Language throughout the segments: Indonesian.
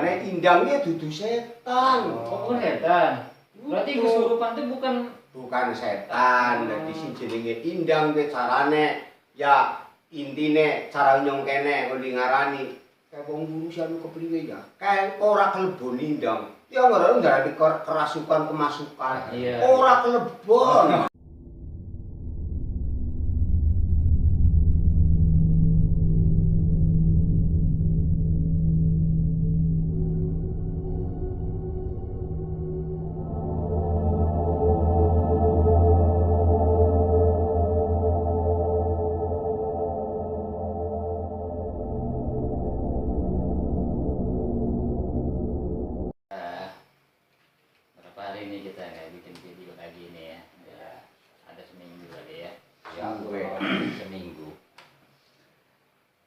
Jane Indang iki dudu setan. Oh, setan. Berarti kesurupan itu bukan setan. Dadi sing jenenge Indang kuwi carane ya intine cara nyong kene kuwi ngarani kayak wong guru anu kepriwe ya. Kayak ora kelebon Indang. Ya ora ndarani kerasukan kemasukan. Ora kelebon.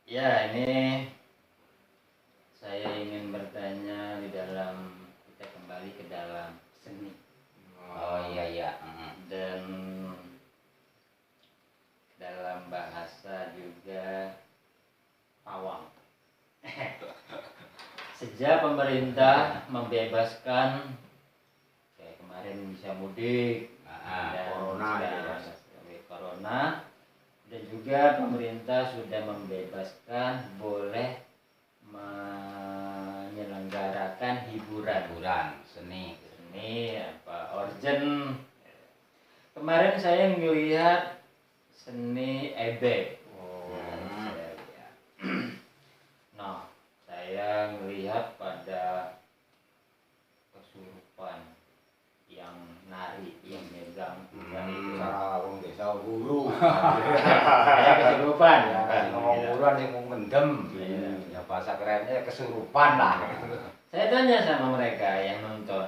Ya, ini saya ingin bertanya kita kembali ke dalam seni. Oh iya. Dan dalam bahasa juga pawang. Sejak pemerintah membebaskan kayak kemarin bisa mudik, corona, dan juga pemerintah sudah membebaskan boleh menyelenggarakan hiburan seni organ. Kemarin saya melihat seni ebek. Nah, saya melihat pada kesurupan yang nari, yang megang Cara wong desa guru. Kayak kesurupan ya. Ngomong buruan sing mung mendem. Ya bahasa kerennya kesurupan lah. Saya tanya sama mereka yang nonton,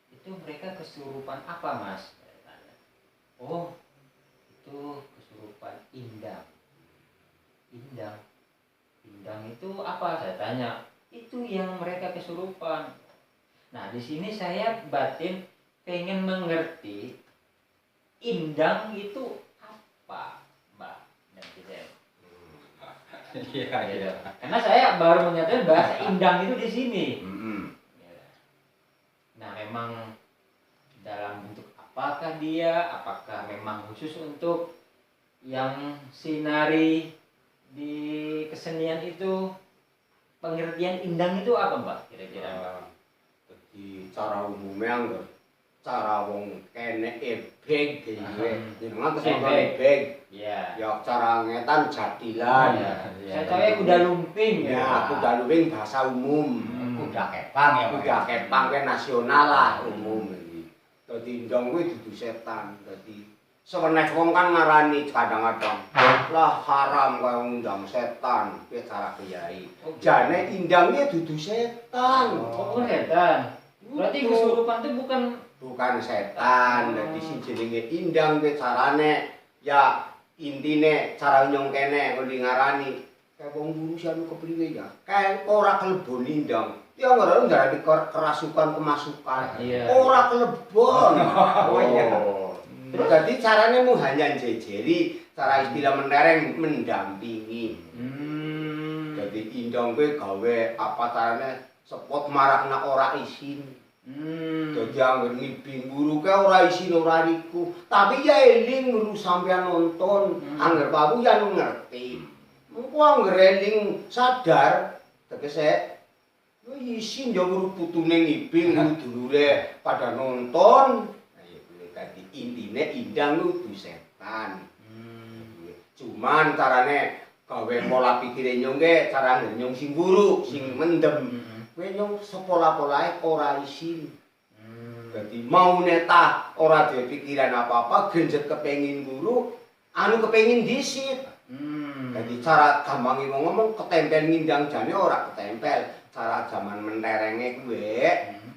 itu mereka kesurupan apa, Mas? Saya tanya. Oh, itu kesurupan Indang. Indang itu apa? Saya tanya. Itu yang mereka kesurupan. Nah, di sini saya batin pengen mengerti Indang itu apa, Mbak dan Ciden? Iya. Karena saya baru mengetahui bahasa Indang itu di sini. Nah, memang dalam bentuk apakah dia? Apakah memang khusus untuk yang sinari di kesenian itu? Pengertian Indang itu apa, Mbak? Kira-kira. Jadi cara umumnya anggar cara wong kene ebeng dhewe. Jenengan kesurupan ebeng. Iya. Ya cara ngetan jadilan. Saya tahu ya kuda lumping ya. Kuda lumping bahasa umum. Kuda kepang ya. Kuda kepang ke nasional lah umum iki. Dadi Indang kuwi dudu setan. Dadi seweneh wong kan ngarani kadang-kadang lah haram kaya ngundang setan. Kuwi cara kiai. Jane Indang iki dudu setan. Oh, setan. Berarti kesurupan itu bukan setan. Dadi sing jenenge Indang kuwi carane ya intine cara nyong kene kuwi ngarani kayak wong guru anu kepriwe ya. Kayak ora kelebon Indang. Ya ora ndarani kerasukan kemasukan. Ora kelebon. Oh iya. Terus jadi caranya mu hanya jejeri, cara istilah mentereng mendampingi. Jadi Indang kuwi gawe apa carane sepot marakna ora isin. Jadi anggar ngibing guru ke ora isin ora riku. Tapi ya eling nguru sampean nonton. Anggar babu ya ngerti. Engko anggar eling sadar tegese yo isin yo nguru putune ngibing dulure pada nonton. Dadi intine Indang kudu setan. Cuman carane gawe pola pikire nyong ke cara nyong sing guru, sing mendem. Kowe nyong sepola-polahe ora isin. Dadi mau netah ora duwe pikiran apa-apa, genjet kepengin guru, anu kepengin disit. Dadi cara gampange wong ngomong ketempel ngindang jane ora ketempel. Cara zaman menterenge kuwe,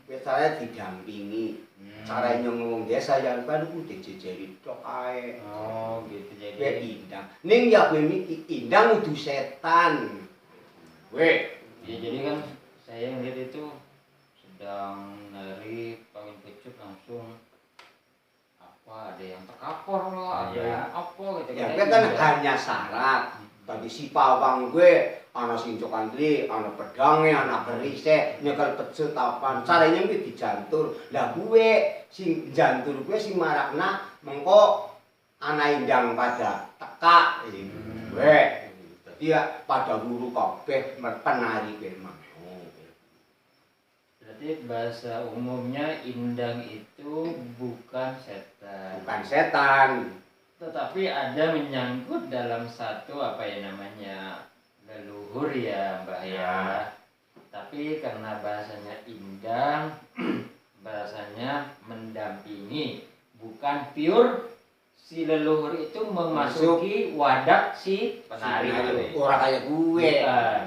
wis saya didampingi. Cara nyong ngomong desa yang kan kudu dijejeri tok ae. Oh, gitu jadi. Kowe Indang. Ning ya kowe iki Indang kudu setan. Weh, Ya jadi kan saya ngeliat itu sedang nari pangin pecut langsung apa ada yang terkapar lah, ada yang apa gitu. ya kowe kan hanya syarat. Bagi si pawang gue ana sincokan tri, ana pedange, ana kerise, nyekel pecut apan. Carane kuwi dijantur. Lah kuwe sing jantur kuwi sing marakna mengko ana indang pada teka kuwe. Dadi ya pada guru kabeh penari kuwi mau. Berarti bahasa umumnya indang itu bukan setan. Bukan setan. Tetapi ada menyangkut dalam satu apa ya namanya leluhur ya Mbak ya. Tapi karena bahasanya indang, bahasanya mendampingi, bukan pure si leluhur itu memasuki wadah si penari itu. Ora kaya gue. Bukan.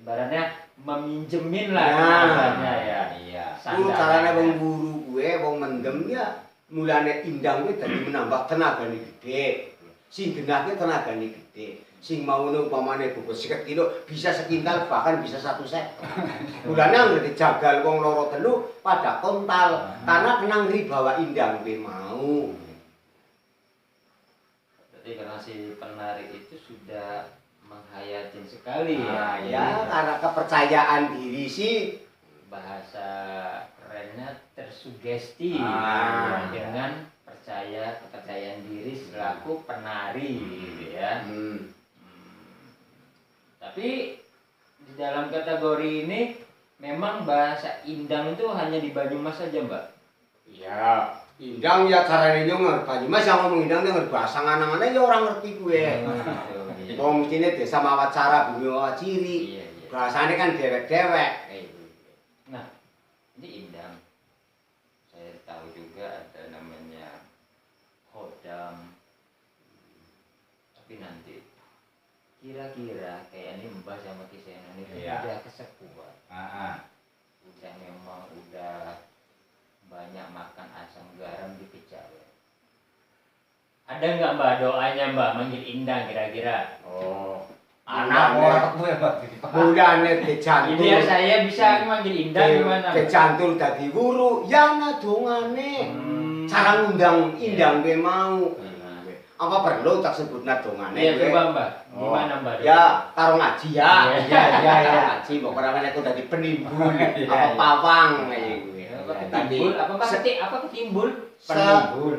Ibaratnya meminjemin lah Nah, bahasanya ya. Iya. Ku carane wong guru gue, wong mendem ya mulane indang kuwi dadi menambah tenagane gede. Sing genahke tenagane gede. Sing maune upamane bobot 50 kilo bisa sekintal bahkan bisa 1 set. Mulane anggere dijagal wong loro telu pada kontal karena kenang ribawa indang kuwi mau. Berarti karena si penari itu sudah menghayatin sekali Ya karena kepercayaan diri sih bahasa kerennya tersugesti dengan kepercayaan diri selaku penari gitu ya. Tapi di dalam kategori ini memang bahasa indang itu hanya di Banyumas saja Mbak. ya indang ya carane yo ngerti Mas yang ngomong indang ngerti bahasa nganane ya orang ngerti kuwe. Wong mestine desa Mawacara Bumi Mawaciri. Iya. Bahasane kan dewek-dewek. Nah, ini indang. Saya tahu juga ada namanya hodam. Tapi nanti kira-kira kayak ini Mbah sama Kisenan ini udah kesepuan. Udah memang udah banyak makan asam garam di kejawen. Ada nggak Mbak doanya Mbak manggil indang kira-kira? Oh, Anak orang gue Mbak. mulane dijantul. Ini ya saya bisa manggil indang gimana? Dijantul dadi guru, ya ana dongane. Cara ngundang indang kuwi mau. Apa perlu tak sebutna dongane Iya kuwi? coba Mbak. Gimana Mbak? Ya, karo ngaji ya. Iya. Ngaji mbok ora aku dadi penimbul apa pawang kaya kuwi. Ketimbul apa Mbak? Apa ketimbul? Penimbul.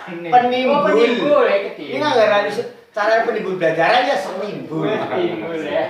Oh, penimbul ya ketimbul. Ini nggak cara penimbul belajaran ya senimbul. Penimbul ya.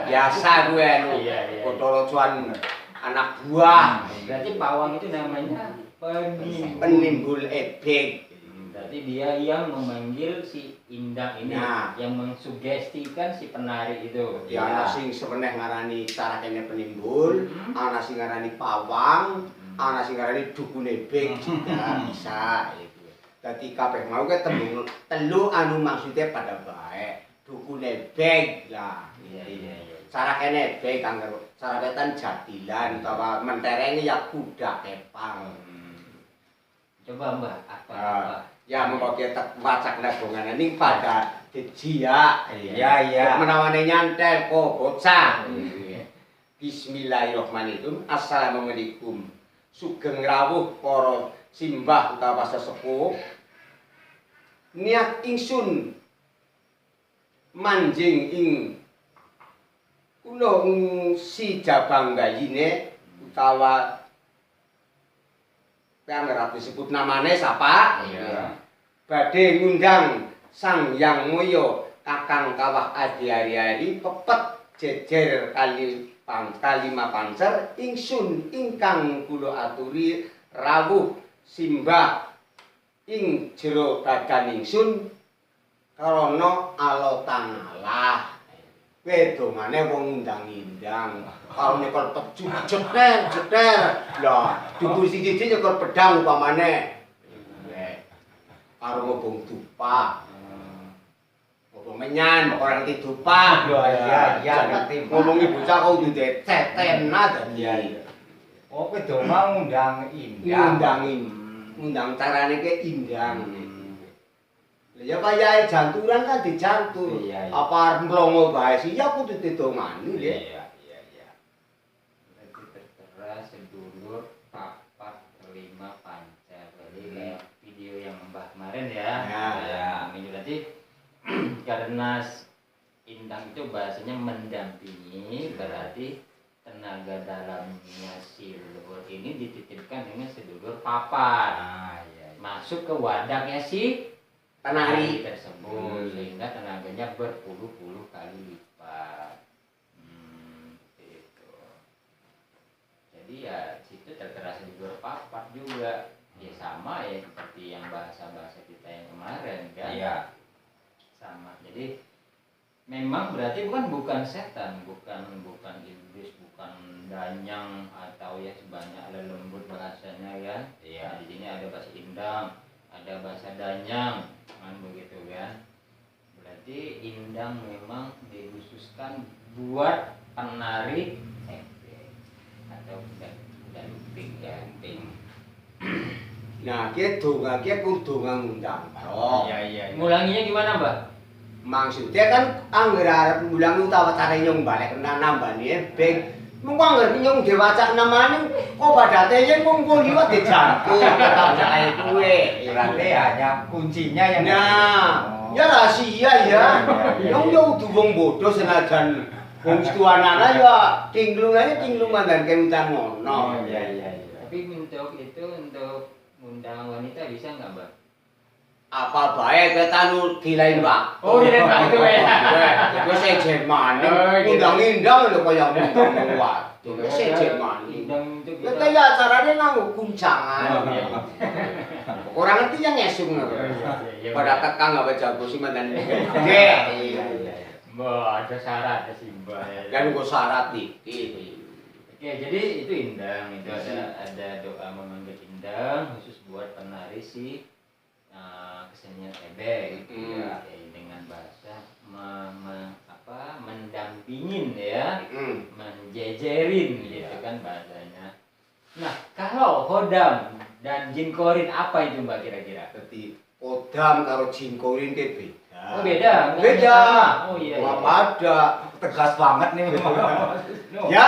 Biasa gue anu. Iya. Kotolocuan anak buah. Berarti pawang itu namanya penimbul. Penimbul ebek. Berarti dia yang memanggil si indang ini, Nah. yang mengsugestikan si penari itu. Ya ana sing semeneh ngarani cara kene penimbul, ana sing ngarani pawang, ana sing ngarani dukun ebek juga bisa itu. Dadi kabeh mau ke tembung telu anu maksudnya pada baik. Dukun ebek lah. Iya. Cara kene ebek kanggo cara wetan jadilan utawa menterenge ya kuda kepang. Coba Mbak, apa? Ya mengko kita wacakna dongane ning pada dijia. Iya. Menawane nyantel kok bocah. Bismillahirrahmanirrahim. Assalamualaikum. Sugeng rawuh para simbah utawa sesepuh. Niat ingsun manjing ing kula si Jabang Gayine utawa kan ora disebut namane sapa? Iya. Badhe ngundang Sang Yang Mulya Kakang Kawah Adi Hari-hari pepet jejer kalima pancer ingsun ingkang kula aturi rawuh simbah ing jero badan ingsun karana Allah Ta'ala. Kowe dongane wong undang-indang karo nyekel pecut jeter. Lah, dukun siji nyekel pedang upamane. Karo ngobong dupa. Ngobong menyan, orang ngerti dupa. Iya, ngerti. Ngomongi bocah kok duwe tetena dadi. Oh, kowe do mau ngundang indang. Undang carane ke indang. Ya kaya janturan kan dijantur. Iya. Apa mlongo bae sih ya kudu didongani ya. Iya. Berarti tertera sedulur papat lima pancar. Jadi kayak video yang Mbah kemarin ya. Ya. Ini berarti karena bahasanya mendampingi, berarti tenaga dalamnya si leluhur ini dititipkan dengan sedulur papat. Iya. Masuk ke wadaknya si Penari tersebut, sehingga tenaganya berpuluh-puluh kali lipat. Gitu. Jadi ya situ tertera sedulur papat juga. Ya sama ya seperti yang bahasa-bahasa kita yang kemarin kan. Iya. Sama. Jadi memang berarti bukan setan, bukan iblis, bukan danyang atau ya sebanyak lembut bahasanya kan. Iya. Nah, di sini ada bahasa Indang, ada bahasa Danyang, kan begitu kan. Berarti Indang memang dikhususkan buat penari ebek atau kuda lumping ya. nah ki donga ki kudu ngundang tok Iya. Ngulanginya gimana, Mbak? maksudnya kan angger arep ngulang utawa cara nyong balik kena nambani ebek mengko angger nyong diwaca namane kok badate yen mung liwat dijantung kata kaya kuwe Berarti hanya kuncinya yang ya rahasia ya nyong yo kudu wong bodoh senajan wong tuanana ya tinglungan dan kemutan ngono Iya. Tapi untuk itu untuk undang wanita bisa nggak, Mbak? apa bae ketanu dilain Pak. Oh, dilain Pak itu ya. Wis sejen maning. Oh, gitu. Undang-undang lho kaya undang kuat. Wis sejen maning. Undang itu Kita bisa. ya acarane nganggo guncangan. Oh, iya. Orang ngerti yang ngesung lho. Iya. Pada tekang apa jago sih mantan. Gede. Mbak, ada syarat sih, Mbak. Kan kok syarat iki. Oke, jadi itu indang, itu ada doa memanggil indang khusus buat penari si kesenian ebek ya, dengan bahasa mendampingin ya, menjejerin gitu kan bahasanya. Nah, kalau hodam dan jin korin apa itu, Mbak, kira-kira? Dadi kodam karo jingkorin ki beda. Oh, beda. Beda. Oh iya. Apa ada? Tegas banget nih. Ya,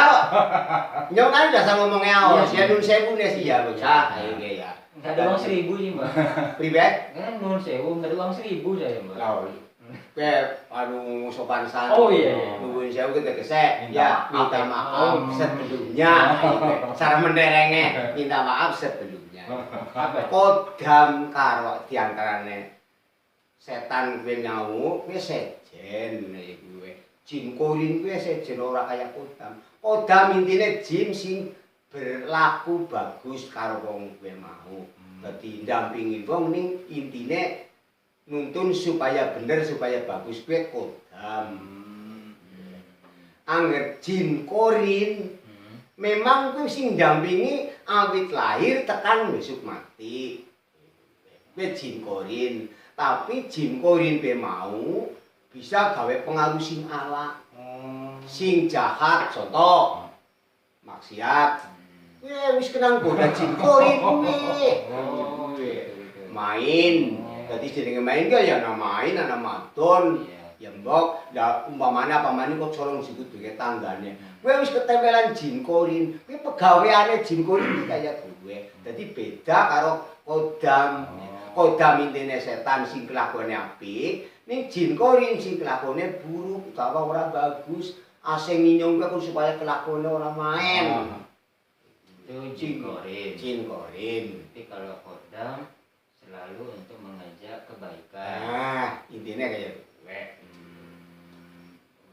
nyong kan udah sama ngomongnya awas, Iya. ya nun sewu nih sih ya, bocah, kayak ya. Nggak ada uang 1.000 sih, Mbak. Pribet? Kan nun sewu, nggak ada uang 1.000 saya, Mbak. Kayak anu sopan santun. Oh, iya. Nuwun sewu kita gesek, ya minta maaf Oh. sebelumnya. Cara menderenge, minta maaf sebelumnya. Apa? Kodam karo diantarane setan kuwi nyau, kuwi sejen nek kuwi. Jin korin kuwi sejen ora kaya kodam. Kodam intine jin sing berlaku bagus karo wong kuwi mau. Dadi ndampingi wong ning intine nuntun supaya bener supaya bagus kuwi kodam. Angger jin korin memang kuwi sing ndampingi awit lahir tekan besok mati. Kuwi jin korin, tapi jin korin be mau bisa gawe pengaruh sing ala. Sing jahat contoh maksiat. Kuwi wis kenang goda jin korin kuwi. Oh, gitu. Main. Dadi jenenge main ki ya ana main, ana madon. Ya mbok, ya umpamane kok corong sikut duwe tanggane. Kowe wis ketempelan jin korin. Kuwi pegaweane jin korin iki kaya kowe. Dadi beda karo kodam. Kodam intine setan sing kelakone apik, ning jin korin sing kelakone buruk utawa ora bagus. Asing nyinyong kuwi supaya kelakone ora main. Itu jin korin. Jin korin. Tapi kalau kodam selalu untuk mengajak kebaikan. Nah, intinya kayak kowe.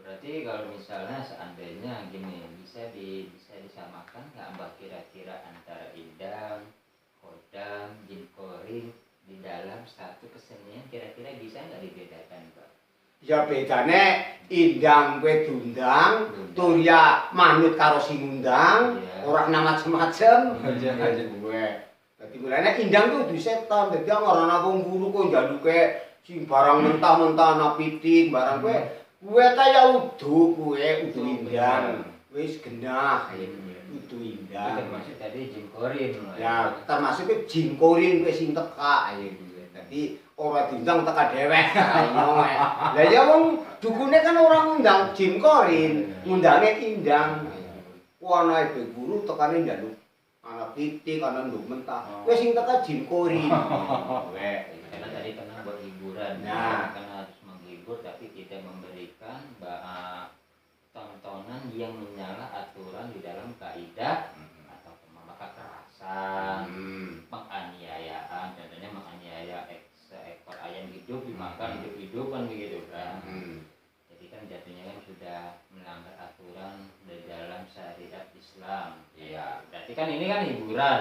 Berarti kalau misalnya seandainya gini bisa disamakan nggak, Mbak, kira-kira antara indang, kodam, jin korin di dalam satu kesenian kira-kira bisa nggak dibedakan, Mbak? Ya bedane indang kowe diundang, Turya manut karo sing ngundang, Iya. ora kena macem-macem. Kowe. Dadi mulane indang kuwi kudu setan, dadi ora ana wong guru kok njaluke sing barang mentah-mentah ana pitik, barang kowe ta ya udu udu indang. Wis genah udu Itu indang. termasuk tadi jin korin. Ya, termasuk jin korin kowe sing teka ae kuwi. Dadi ora diundang teka dhewek. Lah ya wong dukune kan ora ngundang jin korin, ngundange indang. Ku ana ibu guru tekane njaluk ana pitik, ana nduk mentah. Kowe sing teka jin korin. Kowe. Karena tadi karena buat hiburan, Nah. karena harus menghibur, tapi kita memberikan jangan yang menyalah aturan di dalam kaidah atau maka kekerasan, penganiayaan, contohnya menganiaya seekor ayam hidup dimakan hidup-hidup kan begitu kan. Jadi kan jatuhnya kan sudah melanggar aturan di dalam syariat Islam. Iya. Berarti kan ini kan hiburan.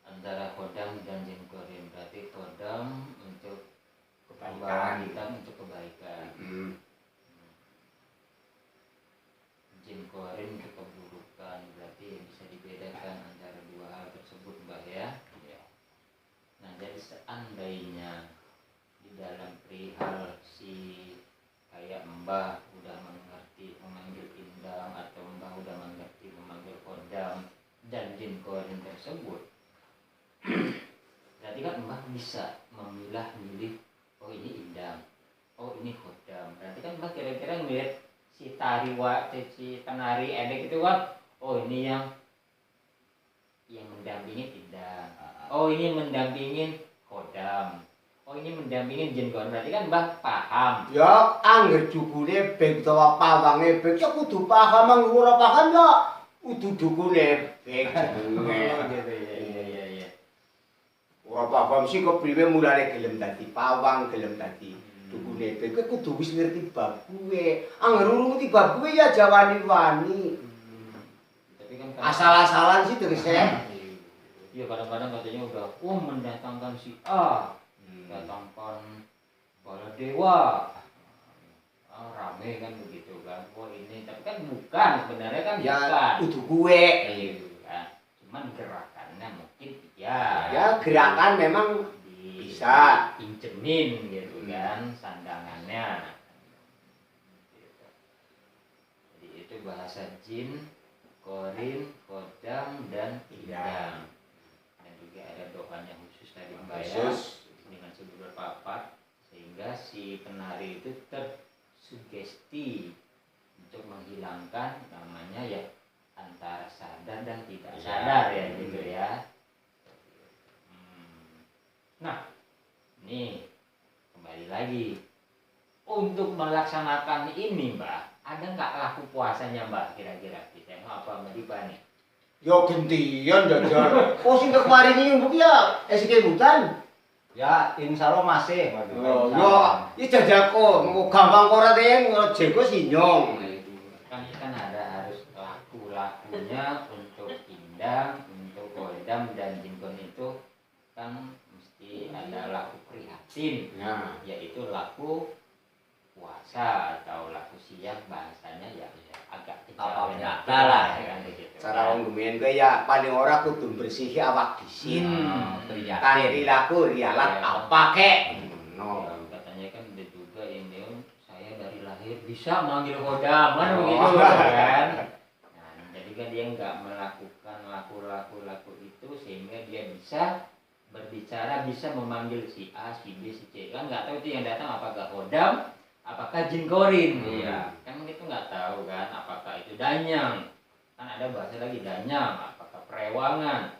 Antara kodam dan jin korin, berarti kodam untuk kebaikan, hitam untuk kebaikan, jin korin untuk keburukan. Berarti bisa dibedakan antara dua hal tersebut, Mbah ya. Nah, jadi seandainya di dalam perihal si kayak Mbah udah mengerti memanggil indang atau Mbah udah mengerti memanggil kodam dan jin korin tersebut, berarti kan Mbah bisa memilah-milih, oh ini indang, oh ini kodam. Berarti kan Mbah kira-kira ngeliat si si penari edek itu kan, oh ini yang mendampingin indang, oh ini mendampingin kodam, oh ini mendampingin jin korin. Berarti kan Mbah paham. Ya angger dukune bek utawa pawange bek ya kudu paham, mung ora paham ya kudu dukune bek jenenge. Gitu ya. Ora paham sih kok priwe mulane gelem dadi pawang, gelem dadi dukune bek kudu wis ngerti bab kuwe. Angger urung ngerti bab kuwe ya jawani-wani. Tapi kan Asal-asalan sih terus ya. Iya kadang-kadang katanya udah mendatangkan si A, datangkan para dewa, rame kan begitu kan. Wah ini tapi kan bukan sebenarnya kan Ya bukan. kudu kuwe. Gitu kan. Cuman gerakannya mungkin ya. Ya gerakan memang bisa pinjemin gitu kan sandangannya. Gitu. Jadi itu bahasa jin, korin, kodam dan indang. Dan juga ada doanya khusus tadi Mbak ya, dengan sebelum berpapat sehingga si penari itu tersugesti untuk menghilangkan namanya ya antara sadar dan tidak sadar ya gitu ya. Nah, ini kembali lagi untuk melaksanakan ini Mbak, ada nggak laku puasanya Mbak kira-kira kita mau apa Mbak nih? yo gentian jajar. Oh sing kemarin ini mbok ya SK hutan. Ya, insya Allah masih. Oh, yo iki jajako gampang ora teh jeko sinyong. Kan ada harus laku-lakunya untuk indang, untuk kodam dan jinkon itu kan mesti ada laku prihatin. Nah, Yaitu laku puasa atau laku siang bahasanya ya agak kejauhan nyata lah kan gitu. cara wong gemen kuwi ya paling ora kudu bersih awak disit. Kanthi laku rialat apa kek. No. Katanya kan dia juga ini saya dari lahir bisa manggil kodam kan begitu kan. Nah, jadi kan dia nggak melakukan laku itu sehingga dia bisa berbicara, bisa memanggil si A, si B, si C. Kan nggak tahu itu yang datang apakah kodam, apakah jin korin. Iya. Kan itu nggak tahu kan apakah itu danyang. Kan ada bahasa lagi danyang, apakah perewangan,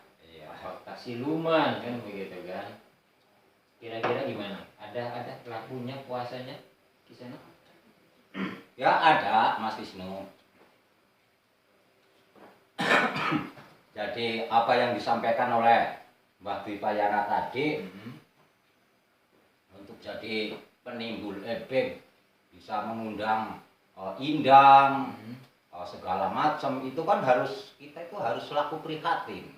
apakah siluman kan begitu kan. Kira-kira gimana? Ada lakunya puasanya di sana? Ya ada Mas Wisnu. Jadi apa yang disampaikan oleh Mbah Dwi Payana tadi untuk jadi penimbul ebek bisa mengundang indang segala macam itu kan kita itu harus laku prihatin.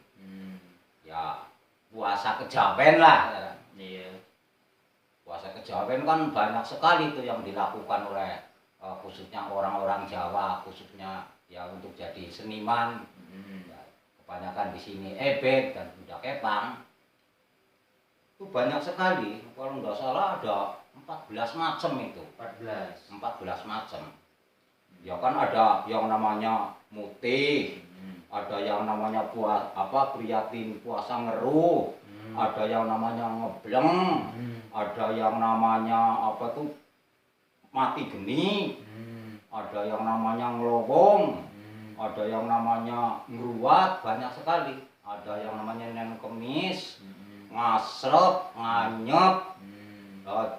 Ya puasa kejawen lah. Iya. Puasa kejawen kan banyak sekali itu yang dilakukan oleh khususnya orang-orang Jawa, khususnya ya untuk jadi seniman. Ya, kebanyakan di sini ebek dan budak kepang. Itu banyak sekali. Kalau nggak salah ada 14 macam itu. 14 macam. Ya kan ada yang namanya mutih, ada yang namanya prihatin puasa ngeruh, ada yang namanya ngebleng, ada yang namanya mati geni, ada yang namanya ngelobong, ada yang namanya ngruwat, banyak sekali. Ada yang namanya nen kemis, ngasrep, nganyep,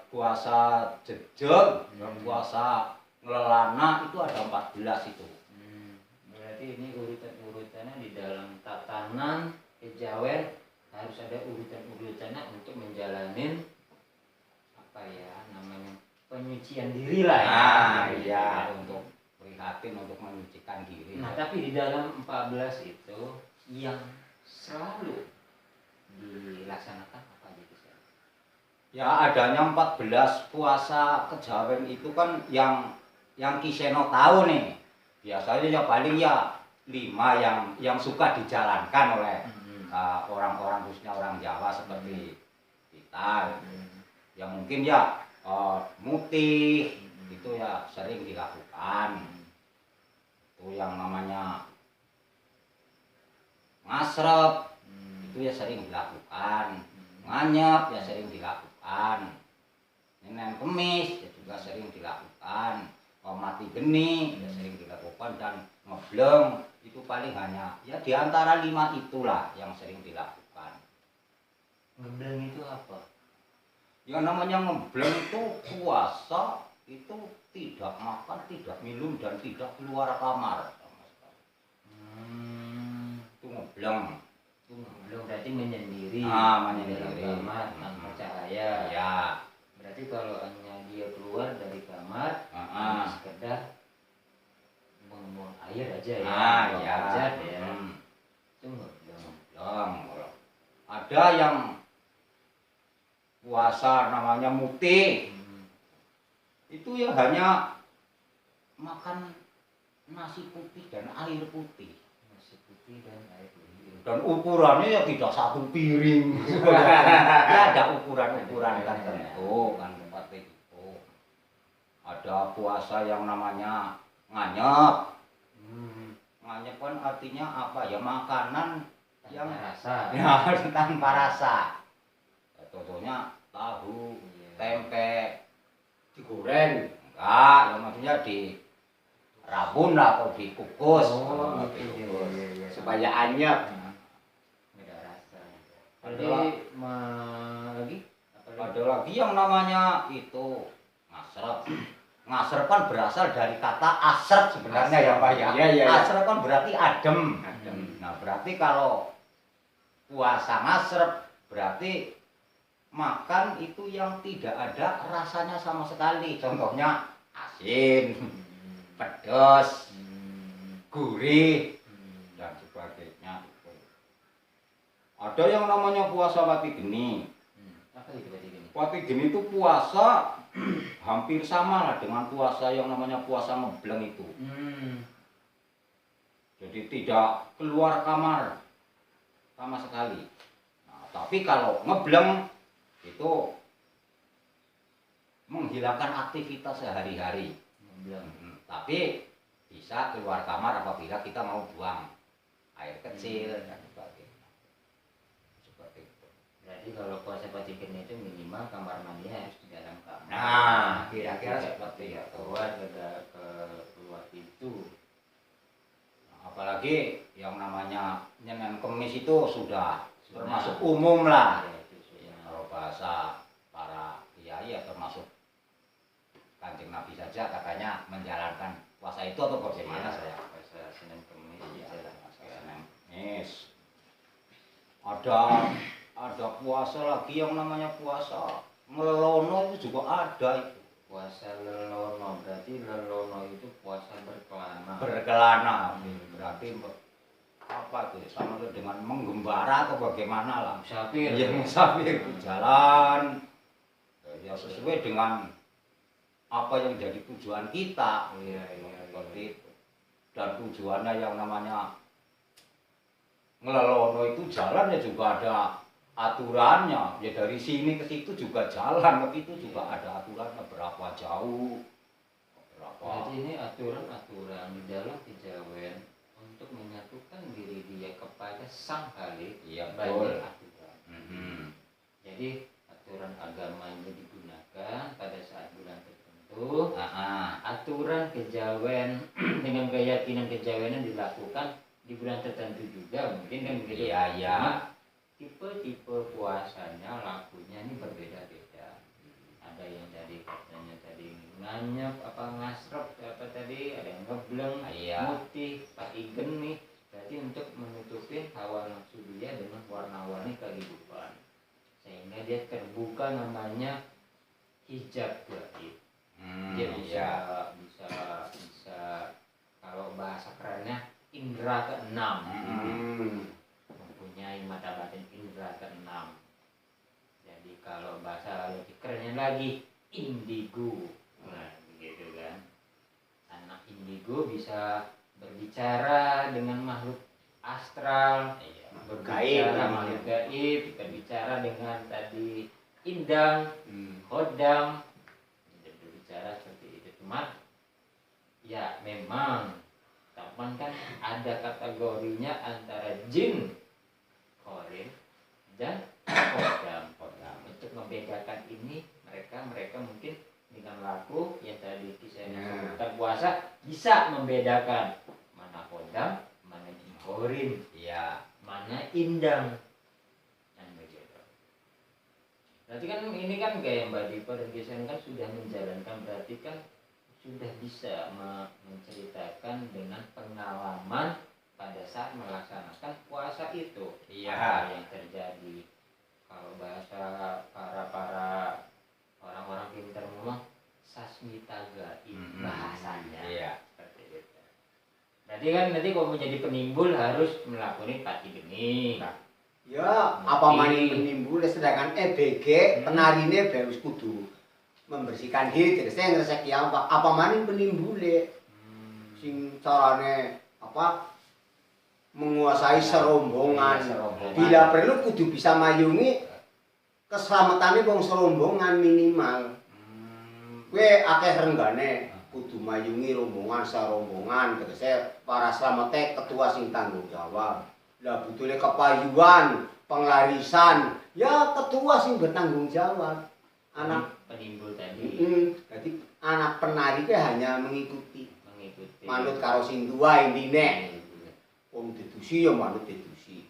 puasa jejeg, puasa ngelelana itu ada 14 itu. Berarti ini urutan-urutannya di dalam tatanan kejawen harus ada urutan-urutannya untuk menjalanin apa ya namanya penyucian diri lah ya. Iya, untuk prihatin untuk menyucikan diri. Nah, tapi di dalam 14 itu yang selalu dilaksanakan apa gitu? Ya adanya 14 puasa kejawen itu kan yang Kiseno tahu nih. Biasanya ya paling ya 5 yang suka dijalankan oleh orang-orang khususnya orang Jawa seperti kita. Ya mungkin ya mutih itu ya sering dilakukan. Itu yang namanya ngasrep itu ya sering dilakukan. Nganyep ya sering dilakukan. Nenen kemis ya juga sering dilakukan. Mati geni ya sering dilakukan, dan ngebleng itu paling hanya ya di antara 5 itulah yang sering dilakukan. Ngebleng itu apa? Yang namanya ngebleng itu puasa itu tidak makan, tidak minum, dan tidak keluar kamar sama sekali. Itu ngebleng. Itu ngebleng berarti menyendiri. Menyendiri. Dalam kamar tanpa cahaya. Ya. Berarti kalau hanya dia keluar dari kamar hanya sekedar membuang air aja ya. Ya. Hajat ya. Itu ngebleng. Ada yang puasa namanya mutih. Itu ya hanya makan nasi putih dan air putih. Nasi putih dan air putih. Dan ukurannya ya tidak 1 piring. Ya ada ukuran-ukuran tertentu kan seperti itu. Ada puasa yang namanya nganyep. Nganyep kan artinya apa ya, makanan yang rasa. Ya tanpa rasa. Contohnya tahu, tempe digoreng. Enggak, ya maksudnya dirabun lah atau dikukus. Iya. Supaya anyep. Beda rasa. Ada lagi? Ada lagi yang namanya itu ngasrep. Ngasrep kan berasal dari kata asrep sebenarnya ya Pak ya. Iya. Asrep kan berarti adem. Nah berarti kalau puasa ngasrep berarti makan itu yang tidak ada rasanya sama sekali. Contohnya asin, pedas, gurih, dan sebagainya. Ada yang namanya puasa Pati Geni. Apa itu Pati Geni? Pati Geni itu puasa hampir sama lah dengan puasa yang namanya puasa ngebleng itu. Jadi tidak keluar kamar sama sekali. Nah, tapi kalau ngebleng itu menghilangkan aktivitas sehari-hari. Tapi bisa keluar kamar apabila kita mau buang air kecil dan sebagainya. Seperti itu. Jadi kalau puasa Pati Geni itu minimal kamar mandinya harus di dalam kamar. Nah, kira-kira seperti itu. Keluar keluar pintu. Apalagi yang namanya Senin Kemis itu sudah termasuk umum lah. Kalau bahasa para kiai ya termasuk Kanjeng Nabi saja katanya menjalankan puasa itu atau bagaimana saya? Puasa Senin Kemis. Senin Kemis. Ada puasa lagi yang namanya puasa Melono itu juga ada itu. Puasa lelono, berarti lelono itu puasa berkelana. Berkelana, berarti apa tuh sama dengan menggembara atau bagaimana lah. Musafir. Iya, musafir jalan ya sesuai dengan apa yang jadi tujuan kita. Seperti itu. Dan tujuannya yang namanya ngelelono itu jalan ya juga ada aturannya. Ya dari sini ke situ juga jalan, tapi itu juga ada aturannya berapa jauh. Jadi ini aturan-aturan di dalam kejawen untuk menyatukan diri dia kepada Sang Khalik. Iya, banyak aturan. Jadi aturan agama yang digunakan pada saat bulan tertentu. Aturan kejawen dengan keyakinan kejawenan dilakukan di bulan tertentu juga mungkin kan begitu. Iya. Tipe-tipe puasanya lakunya ini berbeda-beda. ada yang tadi katanya tadi nganyap apa ngasrep apa tadi, ada yang ngebleng, Iya. mutih, pakai geni. Berarti untuk menutupin hawa nafsu dia dengan warna-warni kehidupan, sehingga dia terbuka namanya hijab gaib. Dia bisa bisa kalau bahasa kerennya indera keenam. Mempunyai mata batin indera keenam. Jadi kalau bahasa lebih kerennya lagi indigo. Nah, begitu kan. Anak indigo bisa berbicara dengan makhluk astral, berbicara makhluk gaib, berbicara dengan tadi indang, kodam, berbicara seperti itu. Cuma ya memang kapan kan ada kategorinya antara jin korin dan kodam. Untuk membedakan ini mereka mungkin dengan laku yang tadi kisahnya sebutkan puasa bisa membedakan mana kodam, mana jin korin, mana indang, dan begitu. Berarti kan ini kan kayak Mbak Dipa dan Kisan kan sudah menjalankan, berarti kan sudah bisa menceritakan dengan pengalaman pada saat melaksanakan puasa itu. Apa yang terjadi. Kalau bahasa para orang-orang pintar ngomong sasmita gaib bahasanya. Seperti itu. Berarti kan nanti kalau menjadi penimbul harus melakukan pati bening. Ya, apa maning penimbul sedangkan EBG penarine harus kudu membersihkan diri, terus saya ngereseki apa maning penimbule sing carane apa menguasai serombongan. Bila perlu kudu bisa mayungi keselamatan wong serombongan minimal. Kowe akeh renggane kudu mayungi rombongan serombongan, terus para selamat ketua sing tanggung jawab. Lah budule kepayuan, penglarisan, ya ketua sing bertanggung jawab. Anak penimbul tadi. Jadi anak penari itu hanya mengikuti. Manut karo sing tua intine. Wong dedusi ya manut dedusi.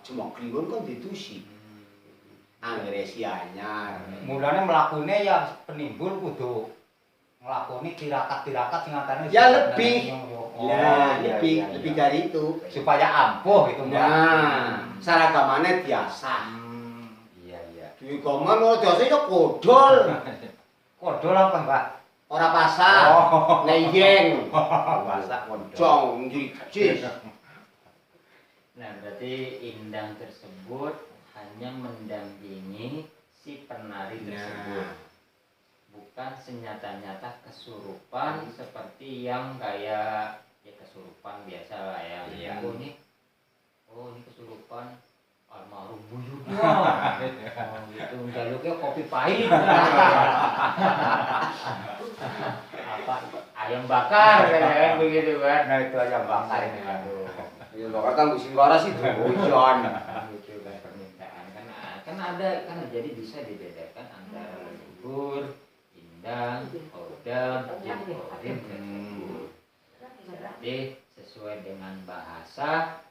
Cuma kliwon kan dedusi. Anggere si anyar. Mulane mlakune ya penimbul kudu nglakoni tirakat-tirakat sing antane ya lebih. Ya, lebih dari itu supaya ampuh itu, Mbak. Nah, saragamane biasa. Iya. Duwe komen ora biasa ya kodol. Kodol apa, Mbak? Ora pasang. Neyeng. Pasak kodol. Jong ngicis. Nah, berarti indang tersebut hanya mendampingi si penari tersebut. Bukan senyata-nyata kesurupan seperti yang kayak ya kesurupan biasa lah ya. Oh ini kesurupan almarhum buyutnya. Gitu jaluknya kopi pahit. Apa ayam bakar kan begitu kan. Nah, itu ayam bakar ini. Aduh. Ya bakal kan musim laras itu hujan. Gitu kan permintaan kan ada kan jadi bisa dibedakan antara leluhur, indang, kodam, jin korin tersebut. Berarti sesuai dengan bahasa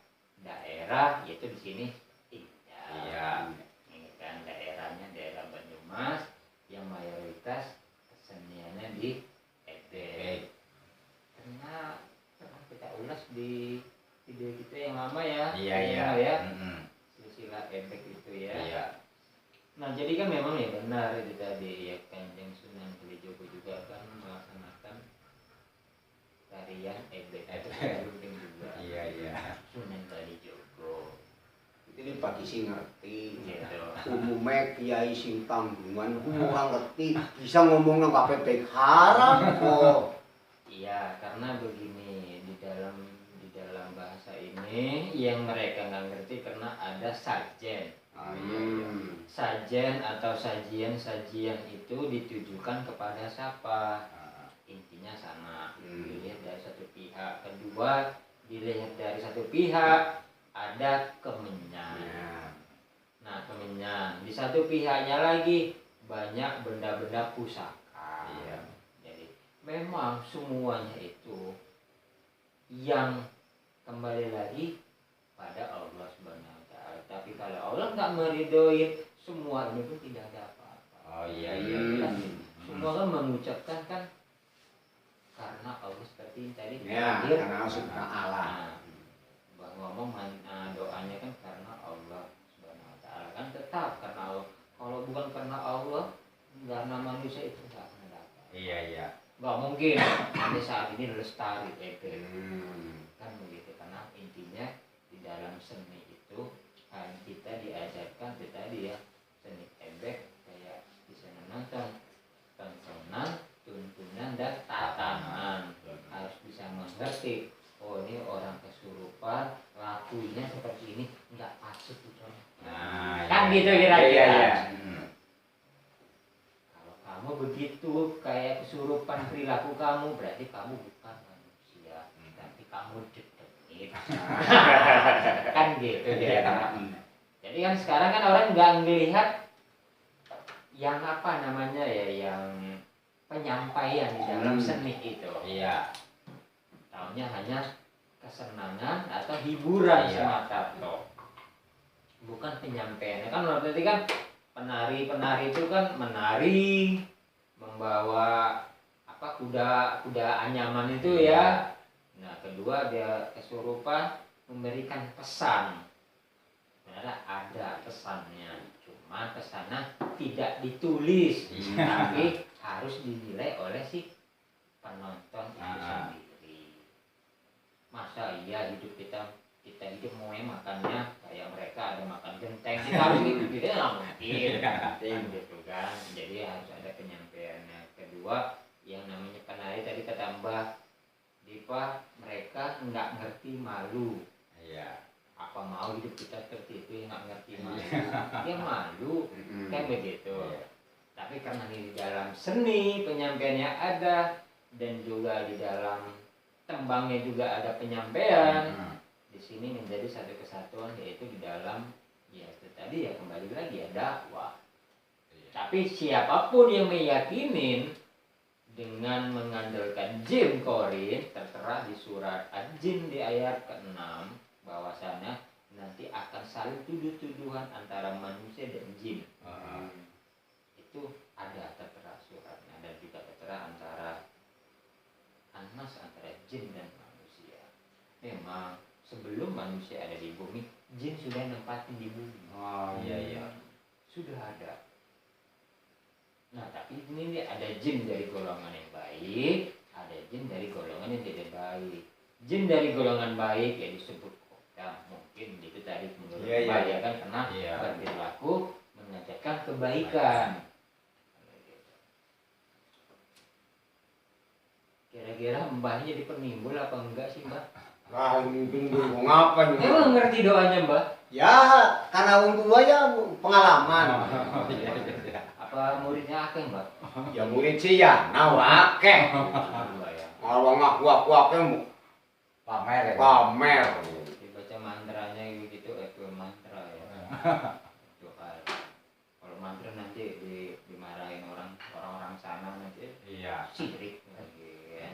daerah yaitu di sini indang. Iya. Ini kan daerahnya daerah Banyumas yang mayoritas keseniannya di ebek. Karena pernah kita ulas di video kita yang lama ya. Iya. Silsilah ebek itu ya. Iya. Nah jadi kan memang ya benar itu tadi ya Kanjeng Sunan Kalijogo juga kan melaksanakan tarian ebek itu penting juga. Iya. Sunan Kalijogo. Ini bagi sing ngerti. Gitu. Umumnya kiai sing tanggungan kurang ngerti bisa ngomong nang KPP haram kok. Iya karena begini di dalam bahasa ini yang mereka nggak ngerti karena ada sajen. Sajen atau sajian itu ditujukan kepada siapa? Intinya sama. Dilihat dari satu pihak. Kedua, dilihat dari satu pihak ada kemenyan. Nah, kemenyan. Di satu pihaknya lagi banyak benda-benda pusaka. Jadi, memang semuanya itu yang kembali lagi pada Allah Subhanahu wa taala. Tapi kalau Allah nggak meridhoi, semua ini pun tidak ada apa-apa. Oh iya iya. Kan semua kan mengucapkan kan karena Allah seperti tadi Ya, terakhir. karena subhanallah. Nah, ngomong doanya kan karena Allah Subhanahu wa taala kan tetap karena Allah. Kalau bukan karena Allah, karena manusia itu nggak akan dapat. Iya iya. Nggak mungkin sampai saat ini lestari kan begitu, karena intinya di dalam seni itu kan kita diajarkan itu tadi ya, seni ebek kayak bisa menonton tontonan, tuntunan dan tatanan, harus bisa mengerti oh ini orang kesurupan lakunya seperti ini nggak patut gitu. Nah, Kan iya, gitu iya. kira-kira. Iya, iya. Kalau kamu begitu kayak kesurupan perilaku kamu berarti kamu bukan manusia, tapi kamu dedemit. Kan gitu ya. Jadi kan sekarang kan orang nggak ngelihat yang apa namanya ya, yang penyampaian di dalam seni itu. Iya. Taunya hanya kesenangan atau hiburan Iya. semata toh. Bukan penyampaiannya kan berarti kan penari itu kan menari membawa apa kuda anyaman itu ya. Nah kedua dia kesurupan memberikan pesan. Sebenarnya ada pesannya, cuma pesannya tidak ditulis, tapi harus dinilai oleh si penonton itu sendiri. Masa iya hidup kita hidup mau makannya kayak mereka ada makan genteng, kita harus gitu nggak mungkin gitu kan. Jadi harus ada penyampaiannya. Kedua yang namanya penari tadi ketambah Diva, mereka nggak ngerti malu. Iya. Apa mau hidup kita seperti itu, nggak ngerti malu, dia malu kan begitu. Tapi karena di dalam seni penyampaiannya ada dan juga di dalam tembangnya juga ada penyampaian. Di sini menjadi satu kesatuan, yaitu di dalam ya itu tadi ya kembali lagi ya dakwah. Tapi siapapun yang meyakinin dengan mengandalkan jin korin, tertera di surat Al-Jin di ayat ke-6 bahwasanya nanti akan saling tuduh-tuduhan antara manusia dan jin. Itu ada tertera suratnya, dan juga tertera antara anas antara jin dan manusia. Memang sebelum manusia ada di bumi, jin sudah nempatin di bumi. Oh iya iya. Sudah ada. Nah tapi ini ada jin dari golongan yang baik, ada jin dari golongan yang tidak baik. Jin dari golongan baik ya disebut ya mungkin itu tadi menurut kebanyakan karena berperilaku mengajarkan kebaikan. Kira-kira mbahnya jadi penimbul apa enggak sih mbah? Wah, ini mau ngapa nih? Emang ngerti doanya mbah? Ya, karena orang tua ya pengalaman. Apa muridnya akeh mbah? Ya murid sih ya, akeh. Kalau ngaku akeh Pamer ya. pamer. Dibaca mantranya gitu, itu mantra ya. Doa. Kalau mantra nanti dimarahin orang-orang sana nanti. Iya. Sirik lagi ya.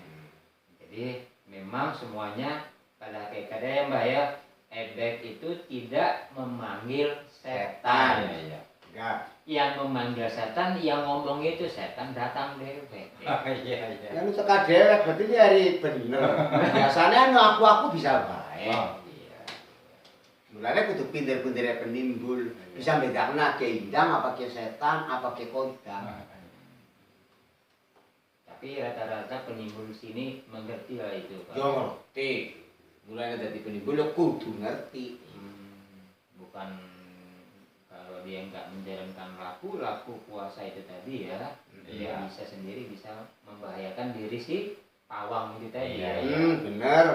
Jadi memang semuanya pada hakikatnya ya mbak ya, ebek itu tidak memanggil setan. Iya. Enggak. Yang memanggil setan, yang ngomong itu setan datang dewek. Iya iya. Yang teka dewek berarti nyari bener. Biasanya aku bisa baik. Iya. Mulanya kudu pinter-pinternya penimbul, bisa bedakan ke indang apa ke setan apa ke kodam. Tapi rata-rata penimbul sini mengerti lah itu Pak. Yo ngerti. Mulanya jadi penimbul yo kudu ngerti. Bukan kalau dia nggak menjalankan laku puasa itu tadi ya, dia bisa sendiri bisa membahayakan diri si pawang itu tadi. Iya, Ya. Bener.